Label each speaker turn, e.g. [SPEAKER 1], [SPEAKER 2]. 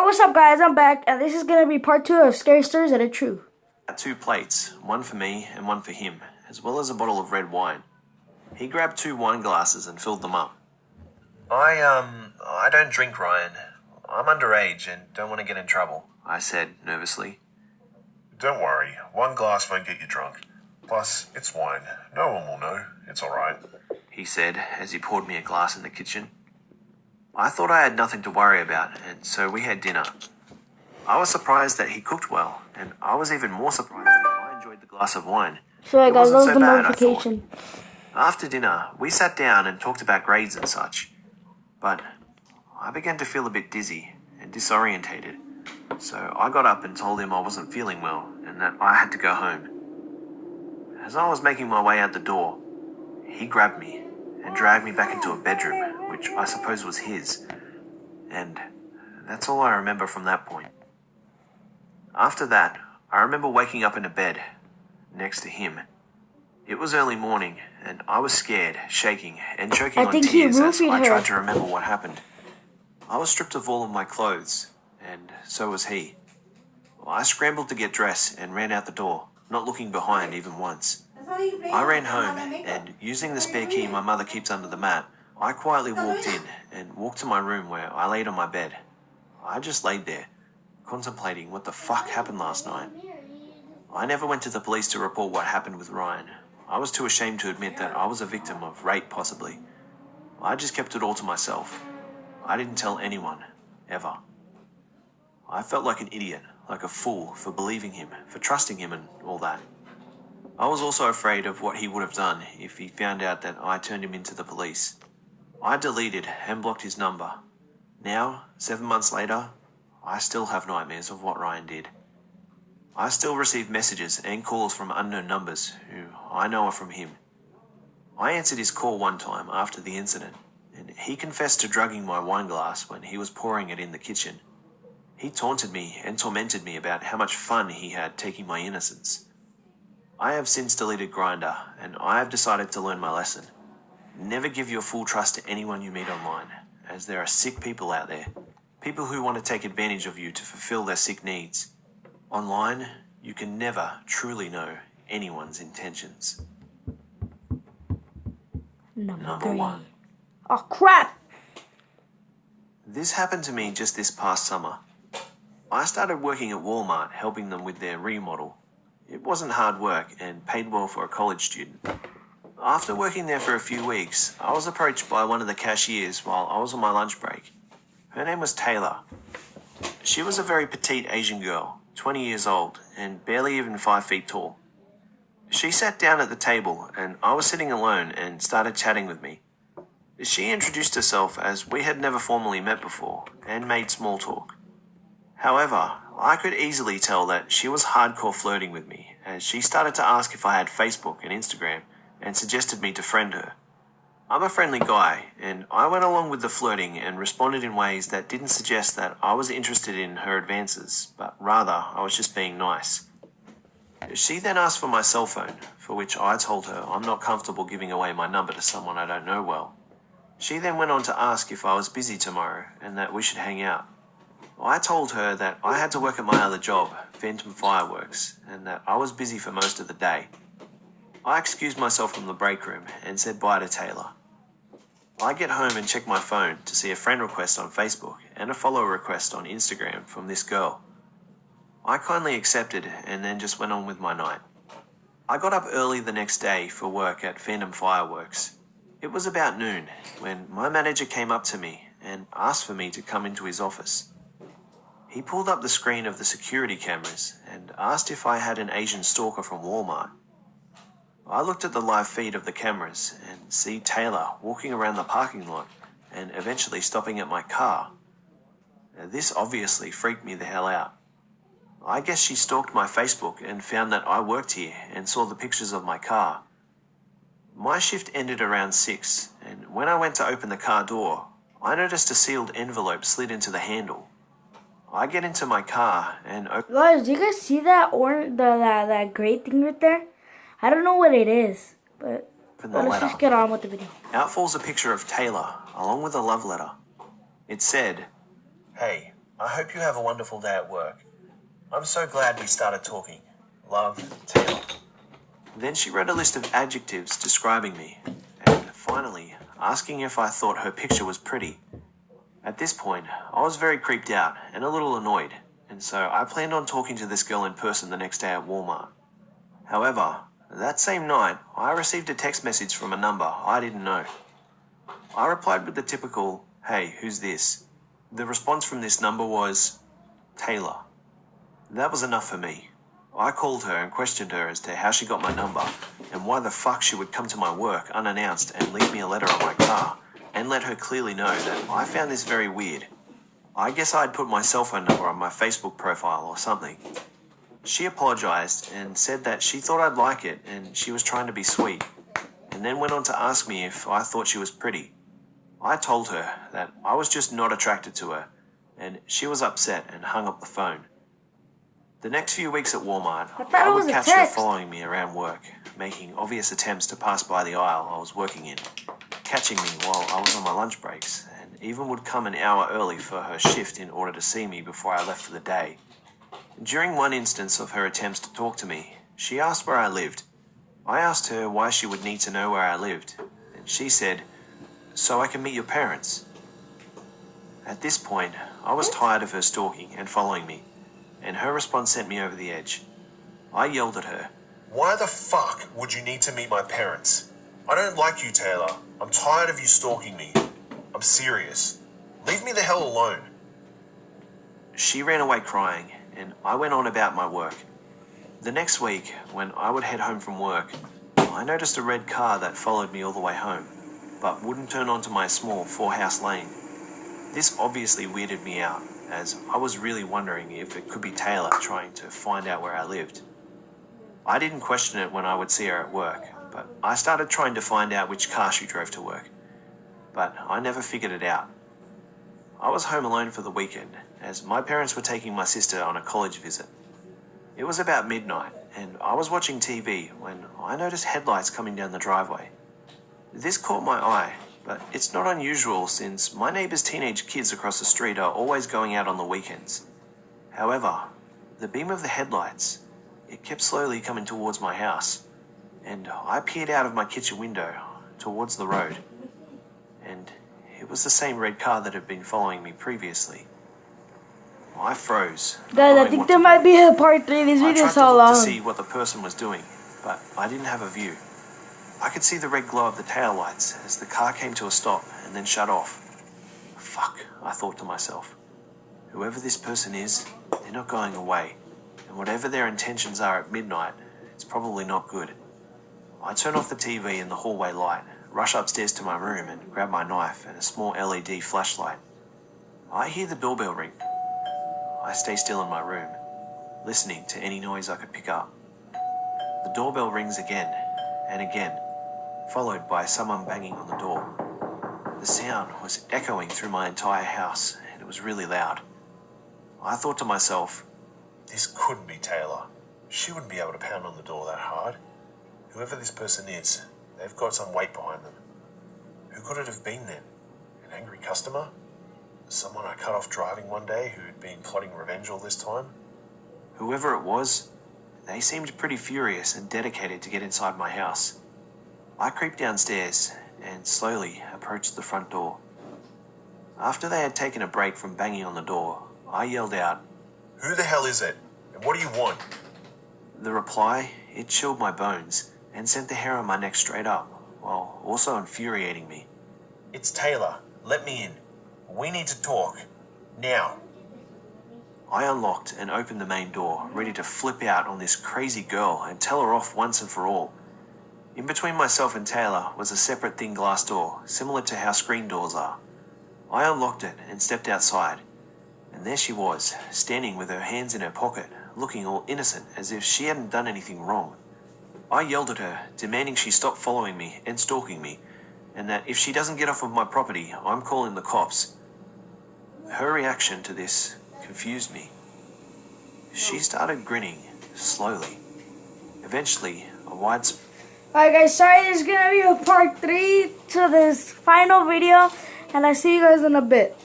[SPEAKER 1] what's up, guys? I'm back, and this is gonna be part 2 of Scary Stories That Are True.
[SPEAKER 2] 2 plates, one for me and one for him, as well as a bottle of red wine. He grabbed 2 wine glasses and filled them up. I don't drink, Ryan. I'm underage and don't want to get in trouble, I said nervously.
[SPEAKER 3] Don't worry, one glass won't get you drunk. Plus, it's wine. No one will know. It's alright,
[SPEAKER 2] he said as he poured me a glass in the kitchen. I thought I had nothing to worry about, and so we had dinner. I was surprised that he cooked well, and I was even more surprised that I enjoyed the glass of wine.
[SPEAKER 1] Sorry, guys, that was the
[SPEAKER 2] bad,
[SPEAKER 1] notification.
[SPEAKER 2] After dinner, we sat down and talked about grades and such. But I began to feel a bit dizzy and disorientated, so I got up and told him I wasn't feeling well and that I had to go home. As I was making my way out the door, he grabbed me and dragged me back into a bedroom, which I suppose was his. And that's all I remember from that point. After that, I remember waking up in a bed next to him. It was early morning, and I was scared, shaking, and choking on tears as I tried to remember what happened. I was stripped of all of my clothes, and so was he. I scrambled to get dressed and ran out the door, not looking behind even once. I ran home, and using the spare key my mother keeps under the mat, I quietly walked in and walked to my room where I laid on my bed. I just laid there, contemplating what the fuck happened last night. I never went to the police to report what happened with Ryan. I was too ashamed to admit that I was a victim of rape, possibly. I just kept it all to myself. I didn't tell anyone, ever. I felt like an idiot, like a fool for believing him, for trusting him and all that. I was also afraid of what he would have done if he found out that I turned him into the police. I deleted and blocked his number. Now, 7 months later, I still have nightmares of what Ryan did. I still receive messages and calls from unknown numbers who I know are from him. I answered his call one time after the incident, and he confessed to drugging my wine glass when he was pouring it in the kitchen. He taunted me and tormented me about how much fun he had taking my innocence. I have since deleted Grindr, and I have decided to learn my lesson. Never give your full trust to anyone you meet online, as there are sick people out there. People who want to take advantage of you to fulfill their sick needs. Online, you can never truly know anyone's intentions. Number 1.
[SPEAKER 1] Oh, crap!
[SPEAKER 2] This happened to me just this past summer. I started working at Walmart, helping them with their remodel. It wasn't hard work and paid well for a college student. After working there for a few weeks, I was approached by one of the cashiers while I was on my lunch break. Her name was Taylor. She was a very petite Asian girl, 20 years old, and barely even 5 feet tall. She sat down at the table, and I was sitting alone and started chatting with me. She introduced herself as we had never formally met before, and made small talk. However, I could easily tell that she was hardcore flirting with me, as she started to ask if I had Facebook and Instagram, and suggested me to friend her. I'm a friendly guy, and I went along with the flirting and responded in ways that didn't suggest that I was interested in her advances, but rather I was just being nice. She then asked for my cell phone, for which I told her I'm not comfortable giving away my number to someone I don't know well. She then went on to ask if I was busy tomorrow and that we should hang out. I told her that I had to work at my other job, Phantom Fireworks, and that I was busy for most of the day. I excused myself from the break room and said bye to Taylor. I get home and check my phone to see a friend request on Facebook and a follow request on Instagram from this girl. I kindly accepted and then just went on with my night. I got up early the next day for work at Phantom Fireworks. It was about noon when my manager came up to me and asked for me to come into his office. He pulled up the screen of the security cameras and asked if I had an Asian stalker from Walmart. I looked at the live feed of the cameras and see Taylor walking around the parking lot and eventually stopping at my car. This obviously freaked me the hell out. I guess she stalked my Facebook and found that I worked here and saw the pictures of my car. My shift ended around 6, and when I went to open the car door, I noticed a sealed envelope slid into the handle. I get into my car and
[SPEAKER 1] Guys, do you guys see that that gray thing right there? I don't know what it is, but let's just get on with the video.
[SPEAKER 2] Out falls a picture of Taylor, along with a love letter. It said, "Hey, I hope you have a wonderful day at work. I'm so glad we started talking. Love, Taylor. Then she read a list of adjectives describing me, and finally asking if I thought her picture was pretty. At this point, I was very creeped out and a little annoyed, and so I planned on talking to this girl in person the next day at Walmart. However, that same night, I received a text message from a number I didn't know. I replied with the typical, "Hey, who's this?" The response from this number was, "Taylor." That was enough for me. I called her and questioned her as to how she got my number and why the fuck she would come to my work unannounced and leave me a letter on my car, and let her clearly know that I found this very weird. I guess I'd put my cell phone number on my Facebook profile or something. She apologized and said that she thought I'd like it and she was trying to be sweet, and then went on to ask me if I thought she was pretty. I told her that I was just not attracted to her, and she was upset and hung up the phone. The next few weeks at Walmart, I would catch her following me around work, making obvious attempts to pass by the aisle I was working in, catching me while I was on my lunch breaks, and even would come an hour early for her shift in order to see me before I left for the day. During one instance of her attempts to talk to me, she asked where I lived. I asked her why she would need to know where I lived, and she said, "So I can meet your parents." At this point, I was tired of her stalking and following me, and her response sent me over the edge. I yelled at her, "Why the fuck would you need to meet my parents? I don't like you, Taylor. I'm tired of you stalking me. I'm serious. Leave me the hell alone." She ran away crying, and I went on about my work. The next week, when I would head home from work, I noticed a red car that followed me all the way home, but wouldn't turn onto my small 4-house lane. This obviously weirded me out, as I was really wondering if it could be Taylor trying to find out where I lived. I didn't question it when I would see her at work, but I started trying to find out which car she drove to work. But I never figured it out. I was home alone for the weekend, as my parents were taking my sister on a college visit. It was about midnight, and I was watching TV when I noticed headlights coming down the driveway. This caught my eye, but it's not unusual since my neighbor's teenage kids across the street are always going out on the weekends. However, the beam of the headlights, it kept slowly coming towards my house, and I peered out of my kitchen window towards the road, and it was the same red car that had been following me previously. I froze.
[SPEAKER 1] Guys, I think there might be a part 3. This video is so long.
[SPEAKER 2] I tried to look to see what the person was doing, but I didn't have a view. I could see the red glow of the taillights as the car came to a stop and then shut off. Fuck, I thought to myself. Whoever this person is, they're not going away, and whatever their intentions are at midnight, it's probably not good. I turn off the TV and the hallway light, rush upstairs to my room and grab my knife and a small LED flashlight. I hear the doorbell ring. I stay still in my room, listening to any noise I could pick up. The doorbell rings again and again, followed by someone banging on the door. The sound was echoing through my entire house, and it was really loud. I thought to myself, this couldn't be Taylor. She wouldn't be able to pound on the door that hard. Whoever this person is, they've got some weight behind them. Who could it have been then? An angry customer? Someone I cut off driving one day who'd been plotting revenge all this time? Whoever it was, they seemed pretty furious and dedicated to get inside my house. I creeped downstairs and slowly approached the front door. After they had taken a break from banging on the door, I yelled out, "Who the hell is it? And what do you want?" The reply, it chilled my bones and sent the hair on my neck straight up, while also infuriating me. "It's Taylor. Let me in. We need to talk. Now." I unlocked and opened the main door, ready to flip out on this crazy girl and tell her off once and for all. In between myself and Taylor was a separate thin glass door, similar to how screen doors are. I unlocked it and stepped outside, and there she was, standing with her hands in her pocket, looking all innocent as if she hadn't done anything wrong. I yelled at her, demanding she stop following me and stalking me, and that if she doesn't get off of my property, I'm calling the cops. Her reaction to this confused me. She started grinning, slowly. Eventually, a widespread...
[SPEAKER 1] Alright guys, sorry there's gonna be a part 3 to this final video, and I see you guys in a bit.